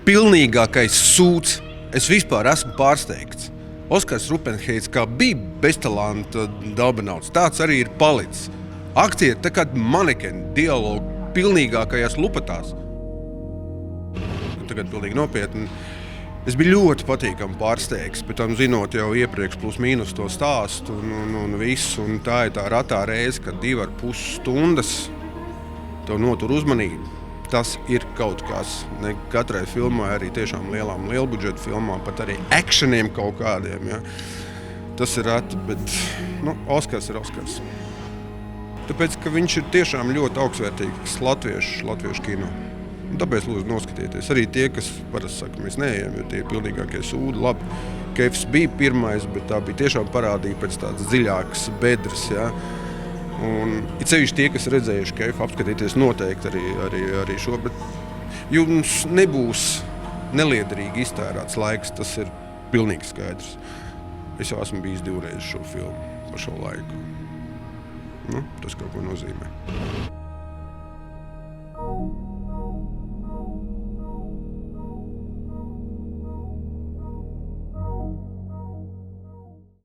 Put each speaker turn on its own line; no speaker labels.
pilnīgākais sūds. Es vispār esmu pārsteigts. Oskars Rupenheits, kā bija beztalanta dabenauts, tāds arī ir palicis. Aktieri tā kā manekeni, dialogu pilnīgākajās lupatās. Tagad pilnīgi nopietni. Es biju ļoti patīkami pārsteigts, bet tam zinot jau iepriekš plus mīnus to stāstu un visu. Un tā ir tā ratā reize, kad 2,5 stundas tev notur uzmanību. Tas ir kaut kas. Ne katrai filmai, arī tiešām lielbudžeta filmām, pat arī akšaniem kaut kādiem. Ja. Tas ir reti, bet Oskars ir Oskars. Tāpēc, ka viņš ir tiešām ļoti augstvērtīgs latviešu kino. Un tāpēc lūdzu noskatieties. Arī tie, kas parasti saka, mēs neejam, jo tie ir pilnīgākie sūdi. Labi, Kefs bija pirmais, bet tā bija tiešām parādīja pēc tādas dziļākas bedres. Ja. Un it sevišķi tie, kas redzējuši Kefu, apskatieties noteikti arī šo, bet jums nebūs neliederīgi iztērēts laiks, tas ir pilnīgi skaidrs. Es jau esmu bijis 2 reizes šo filmu par šo laiku. Tas kaut ko nozīmē.